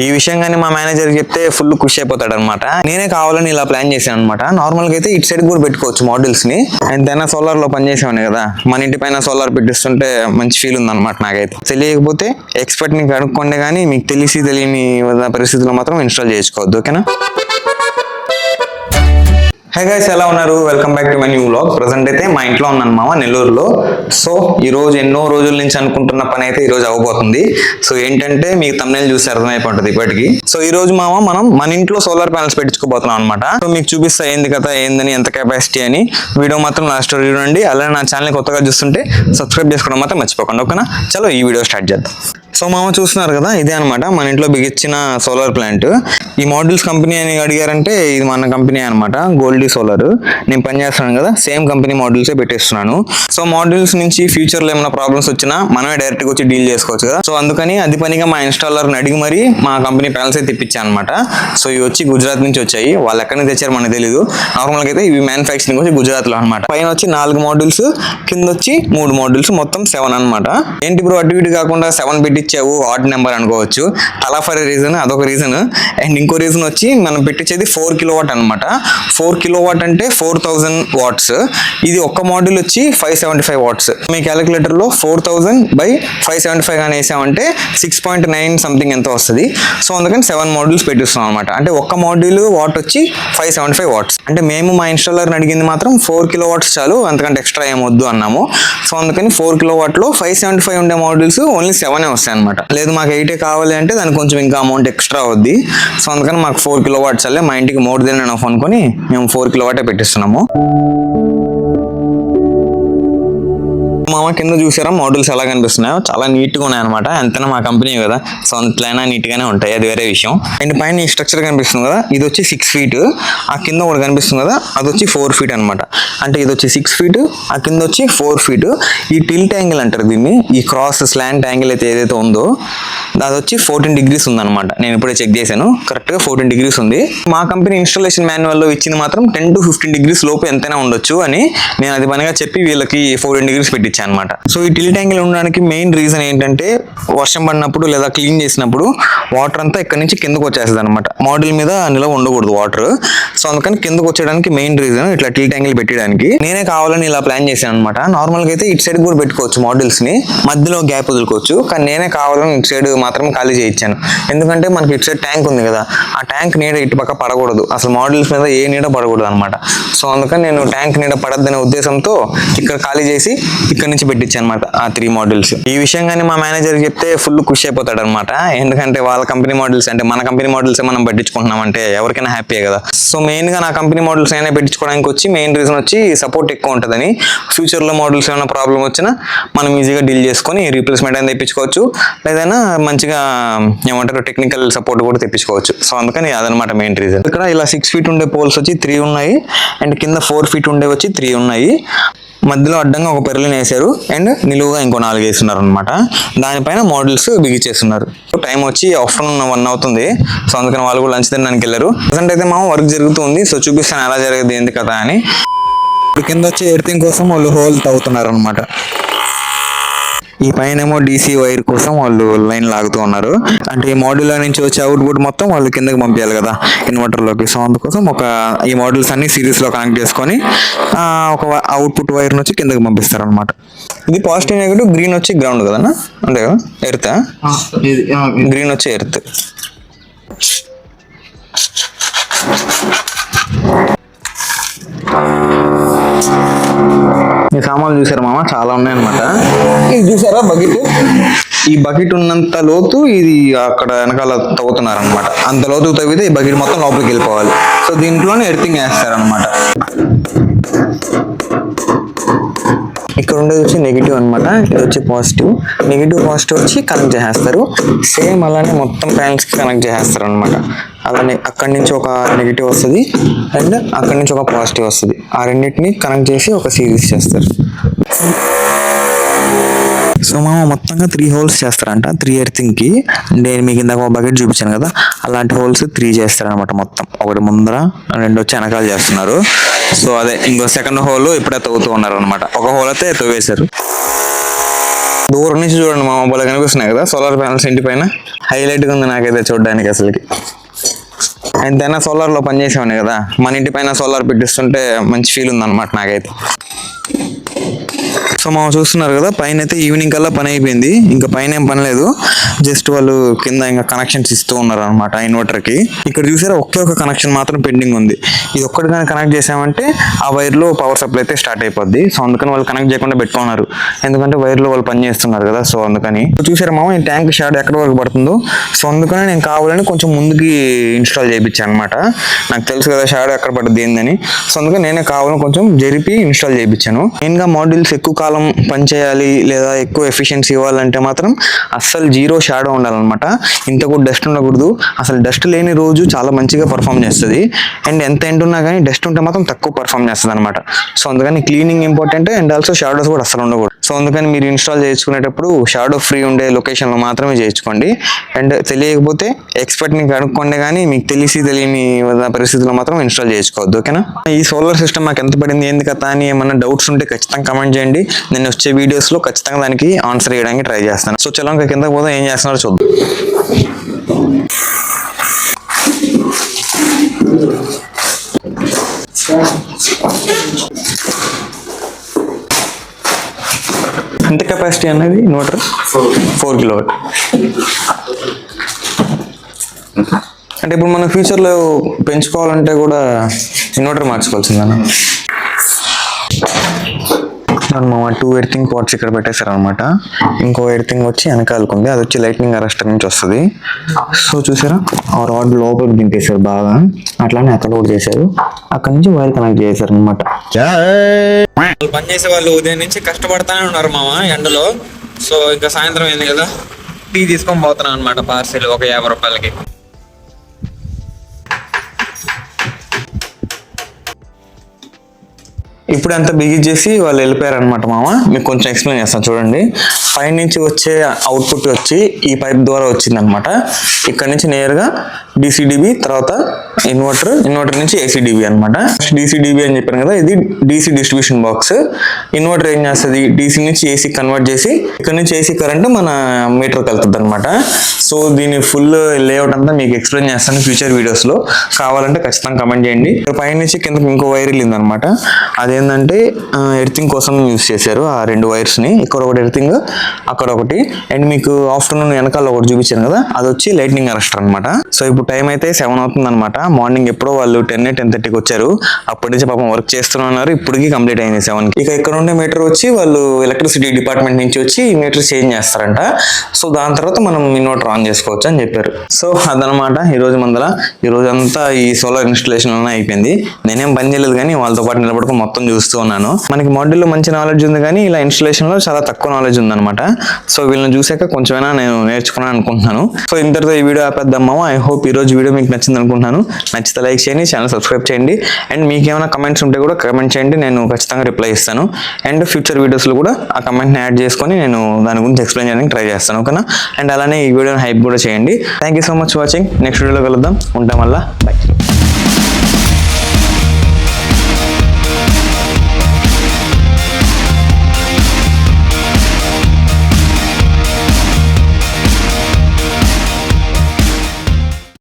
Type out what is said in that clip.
ఈ విషయం కానీ మా మేనేజర్ చెప్తే ఫుల్ ఖుషి అయిపోతాడు అనమాట. నేనే కావాలని ఇలా ప్లాన్ చేశాను అనమాట. నార్మల్ గా అయితే ఇటు సైడ్ కూడా పెట్టుకోవచ్చు మోడల్స్ ని. ఎంతైనా సోలార్ లో పనిచేసేవాడిని కదా, మన ఇంటి పైన సోలార్ పెట్టిస్తుంటే మంచి ఫీల్ ఉంది అనమాట నాకైతే. తెలియకపోతే ఎక్స్పర్ట్ ని కనుక్కోండి, కానీ మీకు తెలియని పరిస్థితుల్లో మాత్రం ఇన్స్టాల్ చేసుకోవద్దు. ఓకేనా? హే గైస్, ఎలా ఉన్నారు? Welcome back to my new vlog. Present అయితే మా ఇంట్లో ఉన్నాను మామ, నెల్లూరులో. సో ఈ రోజు ఎన్నో రోజుల నుంచి అనుకుంటున్న పని అయితే ఈ రోజు అవ్వబోతుంది. సో ఏంటంటే మీకు thumbnail చూసి అర్థమైపోతుంది ఇప్పటికి. సో ఈ రోజు మామ మనం మన ఇంట్లో సోలార్ ప్యానల్స్ పెట్టించుకోబోతున్నాం అనమాట. సో మీకు చూపిస్తా ఏంది కదా, ఏందని, ఎంత కెపాసిటీ అని. వీడియో మాత్రం లాస్ట్ వరకు చూడండి. అలానే నా ఛానల్ కొత్తగా చూస్తుంటే సబ్స్క్రైబ్ చేసుకోవడం మాత్రం మర్చిపోకండి. ఓకేనా? చలో ఈ వీడియో స్టార్ట్ చేద్దాం. సో మామ చూస్తున్నారు కదా, ఇదే అనమాట మన ఇంట్లో బిగించిన సోలార్ ప్లాంట్. ఈ మోడల్స్ కంపెనీ అని అడిగారంటే ఇది మన కంపెనీ అనమాట, గోల్డీ సోలార్. నేను పనిచేస్తున్నాను కదా, సేమ్ కంపెనీ మోడల్సే పెట్టేస్తున్నాను. సో మోడల్స్ నుంచి ఫ్యూచర్లో ఏమైనా ప్రాబ్లమ్స్ వచ్చినా మనమే డైరెక్ట్గా వచ్చి డీల్ చేసుకోవచ్చు కదా. సో అందుకని అది పనిగా మా ఇన్స్టాలర్ని అడిగి మరీ మా కంపెనీ ప్యానల్స్ అయితే తెప్పించాను అనమాట. సో ఇవి వచ్చి గుజరాత్ నుంచి వచ్చాయి. వాళ్ళు ఎక్కడి నుంచి తెచ్చారు మనకు తెలియదు. నార్మల్గా అయితే ఇవి మ్యానుఫ్యాక్చరింగ్ వచ్చి గుజరాత్లో అనమాట. పైన వచ్చి 4 మోడల్స్, కింద వచ్చి 3 మోడల్స్, మొత్తం 7 అనమాట. ఏంటి బ్రో అటు ఇటు కాకుండా 7 పెట్టించావు, ఆడ్ నెంబర్ అనుకోవచ్చు. అలా ఫర్ రీజన్, అదొక రీజన్. అండ్ ఇంకో రీజన్ వచ్చి మనం పెట్టించేది 4 కిలోవాట్ అనమాట. 4 కిలోవాట్ అంటే 4000 వాట్స్. ఇది ఒక్క మోడల్ వచ్చి 575 వాట్స్. మీ క్యాలిక్యులేటర్ లో 4000/575 అని వేసామంటే 6.9 సంథింగ్ ఎంత వస్తుంది. సో అందుకని 7 మోడల్స్ పెట్టిస్తున్నాం అనమాట. అంటే ఒక్క మోడల్ వాట్ వచ్చి 575 వాట్స్. అంటే మేము మా ఇన్స్టాలర్ని అడిగింది మాత్రం 4 కిలో వాట్స్ చాలు, అంతకంటే ఎక్స్ట్రా ఏమొద్దు అన్నాము. సో అందుకని 4 కిలో వాట్ లో 575 ఉండే మోడల్స్ ఓన్లీ 7 వస్తాయి అనమాట. లేదు మాకు 8 కావాలి అంటే దానికి కొంచెం ఇంకా అమౌంట్ ఎక్స్ట్రా అవుద్ది. సో అందుకని మాకు 4 కిలో వాట్స్ అల్లే, మా ఇంటికి మోర్ దెన్ ఎనఫ్ అనుకొని మేము 4 కిలో వాటే పెట్టిస్తున్నాము. మామ కింద చూసారా మోడల్స్ ఎలా కనిపిస్తున్నాయో, చాలా నీట్ గా ఉన్నాయి అనమాట. ఎంతైనా మా కంపెనీ కదా, సో అంతైనా నీట్ గానే ఉంటాయి, అది వేరే విషయం. అండ్ పైన ఈ స్ట్రక్చర్ కనిపిస్తుంది కదా, ఇది వచ్చి 6 feet. ఆ కింద ఒకటి కనిపిస్తుంది కదా, అది వచ్చి 4 feet అనమాట. అంటే ఇది వచ్చి 6 feet, ఆ కింద వచ్చి 4 feet. ఈ టిల్ట్ యాంగిల్ అంటారు దీన్ని, ఈ క్రాస్ స్లాంట్ యాంగిల్ అయితే ఏదైతే ఉందో అది వచ్చి 14 degrees ఉందన్నమాట. నేను ఇప్పుడే చెక్ చేశాను, కరెక్ట్ గా 14 degrees ఉంది. మా కంపెనీ ఇన్స్టాలేషన్ మాన్యువల్ లో ఇచ్చింది మాత్రం 10 to 15 degrees లోపు ఎంతైనా ఉండొచ్చు అని నేను అది పనిగా చెప్పి వీళ్ళకి 14 degrees పెట్టించాను అనమాట. సో ఈ టిల్ట్ యాంగిల్ ఉండడానికి మెయిన్ రీజన్ ఏంటంటే వర్షం పడినప్పుడు లేదా క్లీన్ చేసినప్పుడు వాటర్ అంతా ఇక్కడ నుంచి కిందకు వచ్చేస్తుంది అనమాట. మోడల్ మీద నిలవ ఉండకూడదు వాటర్. సో అందుకని కిందకు వచ్చేయడానికి మెయిన్ రీజన్ ఇట్లా టిల్ట్ యాంగిల్ పెట్టడానికి. నేనే కావాలని ఇలా ప్లాన్ చేశాను అనమాట. నార్మల్ గా అయితే ఇటు సైడ్ కూడా పెట్టుకోవచ్చు మోడల్స్ ని, మధ్యలో గ్యాప్ వదులుకోవచ్చు. కానీ నేనే కావాలని ఇటు సైడ్ మాత్రం ఖాళీ చేయించాను. ఎందుకంటే మనకి ఇటు సైడ్ ట్యాంక్ ఉంది కదా, ఆ ట్యాంక్ నీడ ఇటు పక్క పడకూడదు, అసలు మోడల్స్ మీద ఏ నీడ పడకూడదు అనమాట. సో అందుకని నేను ట్యాంక్ నీడ పడద్దనే ఉద్దేశంతో ఇక్కడ ఖాళీ చేసి ఇక్కడ నుంచి పెట్టించాను అనమాట ఆ 3 మోడల్స్. ఈ విషయం కానీ మా మేనేజర్ చెప్తే ఫుల్ ఖుషి అయిపోతాడు అనమాట. ఎందుకంటే వాళ్ళ కంపెనీ మోడల్స్ అంటే మన కంపెనీ మోడల్స్ మనం పెట్టించుకుంటున్నాం అంటే ఎవరికైనా హ్యాపీయే కదా. సో మెయిన్ గా నా కంపెనీ మోడల్స్ అయినా పెట్టించుకోవడానికి వచ్చి మెయిన్ రీజన్ వచ్చి సపోర్ట్ ఎక్కువ ఉంటుందని. ఫ్యూచర్ లో మోడల్స్ ఏమైనా ప్రాబ్లం వచ్చినా మనం ఈజీగా డీల్ చేసుకొని రీప్లేస్మెంట్ అయినా తెప్పించుకోవచ్చు, లేదైనా మంచిగా ఏమంటారు టెక్నికల్ సపోర్ట్ కూడా తెప్పించుకోవచ్చు. సో అందుకని అదనమాట మెయిన్ రీజన్. ఇక్కడ ఇలా 6 feet ఉండే పోల్స్ వచ్చి 3 ఉన్నాయి, అండ్ కింద 4 feet ఉండే వచ్చి 3 ఉన్నాయి. మధ్యలో అడ్డంగా ఒక పెరలిని వేసారు, అండ్ నిలువుగా ఇంకో 4 వేస్తున్నారు అనమాట. దానిపైన మోడల్స్ బిగిచేస్తున్నారు. టైం వచ్చి ఆఫ్టర్నూన్ 1 అవుతుంది. సో అందుకని వాళ్ళు కూడా లంచ్ తినడానికి వెళ్ళారు. ప్రజెంట్ అయితే మా వర్క్ జరుగుతుంది. సో చూపిస్తాను ఎలా జరిగేది ఏంది కదా అని. కింద వచ్చి ఎర్తింగ్ కోసం వాళ్ళు హోల్ తవ్వుతున్నారు అనమాట. ఈ పైన ఏమో డీసీ వైర్ కోసం వాళ్ళు లైన్ లాగుతూ ఉన్నారు. అంటే ఈ మోడల్లో నుంచి వచ్చే అవుట్పుట్ మొత్తం వాళ్ళు కిందకి పంపించాలి కదా ఇన్వర్టర్లోకి. సో అందుకోసం ఈ మోడల్స్ అన్ని సిరీస్ లో కనెక్ట్ చేసుకొని ఒక అవుట్పుట్ వైర్ నుంచి కిందకి పంపిస్తారు అనమాట. ఇది పాజిటివ్ నెగటివ్, గ్రీన్ వచ్చి గ్రౌండ్ కదా, అంతే కదా, ఎర్త్, గ్రీన్ వచ్చి ఎర్త్. ఈ సామాన్లు చూసారా మామ, చాలా ఉన్నాయన్నమాట. ఇది చూసారా బకెట్, ఈ బకెట్ ఉన్నంత లోతు ఇది అక్కడ వెనకాల తవ్వుతున్నారు అనమాట. అంత లోతు తవ్వితే ఈ బకెట్ మొత్తం లోపలికి వెళ్ళిపోవాలి. సో దీంట్లోనే ఎర్తింగ్ వేస్తారనమాట. ఇక్కడ ఉండేది వచ్చి నెగిటివ్ అనమాట, ఇది వచ్చి పాజిటివ్. నెగిటివ్ పాజిటివ్ వచ్చి కనెక్ట్ చేసేస్తారు. సేమ్ అలానే మొత్తం ప్యానల్స్ కి కనెక్ట్ చేసేస్తారు అనమాట. అలానే అక్కడి నుంచి ఒక నెగిటివ్ వస్తుంది, అండ్ అక్కడి నుంచి ఒక పాజిటివ్ వస్తుంది. ఆ రెండింటిని కనెక్ట్ చేసి ఒక సిరీస్ చేస్తారు. సో మామ మొత్తంగా 3 holes చేస్తారంట 3 ఎర్తింగ్ కి. నేను మీకు ఇందాక ఒక బకెట్ చూపించాను కదా, అలాంటి హోల్స్ 3 చేస్తారనమాట మొత్తం. ఒకటి ముందర, 2 వచ్చి వెనకాల చేస్తున్నారు. సో అదే ఇంకో సెకండ్ హోల్ ఇప్పుడే తవ్వుతూ ఉన్నారు అనమాట. ఒక హోల్ అయితే తవ్వేశారు. దూరం నుంచి చూడండి మామ, బాగా కనిపిస్తున్నాయి కదా సోలార్ ప్యానల్స్ ఇంటి పైన. హైలైట్గా ఉంది నాకైతే చూడడానికి అసలుకి. ఎంతైనా సోలార్లో పనిచేసేవాడిని కదా, మన ఇంటి పైన సోలార్ పెట్టిస్తుంటే మంచి ఫీల్ ఉందన్నమాట నాకైతే. సో మనం చూస్తున్నారు కదా, పైన అయితే ఈవినింగ్ కల్లా పని అయిపోయింది. ఇంకా పైన ఏం పని లేదు, జస్ట్ వాళ్ళు కింద ఇంకా కనెక్షన్స్ ఇస్తూ ఉన్నారు అనమాట ఇన్వర్టర్కి. ఇక్కడ చూసారా ఒకే ఒక కనెక్షన్ మాత్రం పెండింగ్ ఉంది. ఇది ఒక్కటి కానీ కనెక్ట్ చేసామంటే ఆ వైర్లో పవర్ సప్లై అయితే స్టార్ట్ అయిపోద్ది. సో అందుకని వాళ్ళు కనెక్ట్ చేయకుండా పెట్టుకున్నారు, ఎందుకంటే వైర్లో వాళ్ళు పని చేస్తున్నారు కదా. సో అందుకని చూసారా మామ, ఈ ట్యాంక్ షాడో ఎక్కడ వరకు పడుతుందో. సో అందుకని నేను కావాలని కొంచెం ముందుకి ఇన్స్టాల్ చేయించాను అనమాట. నాకు తెలుసు కదా షాడో ఎక్కడ పడుతుంది ఏందని. సో అందుకని నేనే కావాలని కొంచెం జరిపి ఇన్స్టాల్ చేయించాను. మెయిన్గా మాడ్యూల్స్ ఎక్కువ కాలం పనిచేయాలి లేదా ఎక్కువ ఎఫిషియన్సీ ఇవ్వాలంటే మాత్రం అస్సలు జీరో షాడో ఉండాలన్నమాట. ఇంత కూడా డస్ట్ ఉండకూడదు. అసలు డస్ట్ లేని రోజు చాలా మంచిగా పర్ఫామ్ చేస్తుంది. అండ్ ఎంత ఎండ్ ఉన్నా కానీ డస్ట్ ఉంటే మాత్రం తక్కువ పర్ఫామ్ చేస్తుంది అనమాట. సో అందుకని cleaning important and also shadows కూడా అసలు ఉండకూడదు. సో అందుకని మీరు ఇన్స్టాల్ చేసుకునేటప్పుడు షాడో ఫ్రీ ఉండే లొకేషన్లో మాత్రమే చేయించుకోండి. అండ్ తెలియకపోతే ఎక్స్పర్ట్ని కనుక్కోండి, కానీ మీకు తెలియని పరిస్థితుల్లో మాత్రం ఇన్స్టాల్ చేసుకోవద్దు. ఓకేనా? ఈ సోలార్ సిస్టమ్ నాకు ఎంత పడింది ఏంది కదా అని ఏమన్నా డౌట్స్ ఉంటే ఖచ్చితంగా కమెంట్ చేయండి. నేను వచ్చే వీడియోస్లో ఖచ్చితంగా దానికి ఆన్సర్ చేయడానికి ట్రై చేస్తాను. సో చలో ఇంకా కిందకి పోతే ఏం చేస్తున్నారో చూద్దాం. ఎంత కెపాసిటీ అనేది ఇన్వర్టర్? 4 కిలోవాట్. అంటే ఇప్పుడు మనం ఫ్యూచర్లో పెంచుకోవాలంటే కూడా ఇన్వర్టర్ మార్చుకోవాల్సిందన్న. మా 2 ఎర్తింగ్ పాట్స్ ఇక్కడ పెట్టేశారు అనమాట. ఇంకో ఎర్తింగ్ వచ్చి వెనకాలకు ఉంది, అది వచ్చి లైట్నింగ్ అరెస్టర్ నుంచి వస్తుంది. సో చూసారా, ఆ రాడ్ లోపలికి దింపేశారు బాగా, అట్లానే అక్కడ కూడా చేశారు. అక్కడ నుంచి వైర్ కనెక్ట్ చేశారు అనమాట. పని చేసే వాళ్ళు ఉదయం నుంచి కష్టపడతానే ఉన్నారు మామ ఎండలో. సో ఇంకా సాయంత్రం అయింది కదా, టీ తీసుకొని పోతున్నాను అనమాట పార్సెల్ ఒక 50 రూపాయలకి. ఇప్పుడు అంతా బిగించేసి వాళ్ళు వెళ్ళిపోయారు అనమాట మామ. మీకు కొంచెం ఎక్స్ప్లెయిన్ చేస్తాను చూడండి. పైనుంచి వచ్చే అవుట్పుట్ వచ్చి ఈ పైప్ ద్వారా వచ్చిందనమాట. ఇక్కడ నుంచి నేరుగా డీసీడీబీ, తర్వాత ఇన్వర్టర్ నుంచి ఏసీడీబీ అనమాట. డీసీడీబీ అని చెప్పాను కదా, ఇది డీసీ డిస్ట్రిబ్యూషన్ బాక్స్. ఇన్వర్టర్ ఏం చేస్తుంది, డీసీ నుంచి ఏసీ కన్వర్ట్ చేసి ఇక్కడ నుంచి ఏసీ కరెంట్ మన మీటర్కి వెళ్తుంది అనమాట. సో దీని ఫుల్ లేఅవుట్ అంతా మీకు ఎక్స్ప్లెయిన్ చేస్తాను ఫ్యూచర్ వీడియోస్లో. కావాలంటే ఖచ్చితంగా కమెంట్ చేయండి. ఇక్కడ పైనుంచి కిందకి ఇంకో వైర్ వెళ్ళింది అనమాట. అదేంటంటే ఎర్తింగ్ కోసం యూజ్ చేశారు ఆ 2 వైర్స్ని. ఇక్కడ ఒకటి ఎర్తింగ్, అక్కడ ఒకటి. అండ్ మీకు ఆఫ్టర్నూన్ వెనకాల ఒకటి చూపించాను కదా, అది వచ్చి లైట్నింగ్ అరెస్టర్ అనమాట. సో ఇప్పుడు టైం అయితే 7 అవుతుంది అనమాట. మార్నింగ్ ఎప్పుడో వాళ్ళు 10-10:30కి వచ్చారు. అప్పటి నుంచి పాపం వర్క్ చేస్తూనే ఉన్నారు. ఇప్పటికి కంప్లీట్ అయింది 7కి. ఇక ఇక్కడ ఉండే మీటర్ వచ్చి వాళ్ళు ఎలక్ట్రిసిటీ డిపార్ట్మెంట్ నుంచి వచ్చి ఈ మీటర్ చేంజ్ చేస్తారంట. సో దాని తర్వాత మనం ఇన్వర్టర్ ఆన్ చేసుకోవచ్చు అని చెప్పారు. సో అదనమాట ఈ రోజు అంతా ఈ సోలార్ ఇన్స్టాలేషన్ అయిపోయింది. నేనేం పని చేయలేదు, కానీ వాళ్ళతో పాటు నిలబడుకుని మొత్తం చూస్తూ ఉన్నాను. మనకి మాడ్యూల్లో మంచి నాలెడ్జ్ ఉంది, కానీ ఇలా ఇన్స్టాలేషన్ లో చాలా తక్కువ నాలెడ్జ్ ఉందన్నమాట. సో వీళ్ళని చూసాక కొంచెమైనా నేను నేర్చుకున్నాను అనుకుంటున్నాను. సో ఇంతటితో ఈ వీడియో ఆపేద్దాము. ఐ హోప్ ఈ రోజు వీడియో మీకు నచ్చింది అనుకుంటున్నాను. నచ్చితే లైక్ చేయండి, ఛానల్ సబ్స్క్రైబ్ చేయండి. అండ్ మీకు ఏమైనా కమెంట్స్ ఉంటే కూడా కమెంట్ చేయండి, నేను ఖచ్చితంగా రిప్లై ఇస్తాను. అండ్ ఫ్యూచర్ వీడియోస్లో కూడా ఆ కమెంట్ని యాడ్ చేసుకొని నేను దాని గురించి ఎక్స్ప్లెయిన్ చేయడానికి ట్రై చేస్తాను. ఓకేనా? అండ్ అలానే ఈ వీడియోని హైప్ కూడా చేయండి. Thank you so much watching. Next వీడియోలో కలుద్దాం. ఉంటాం వల్ల బై.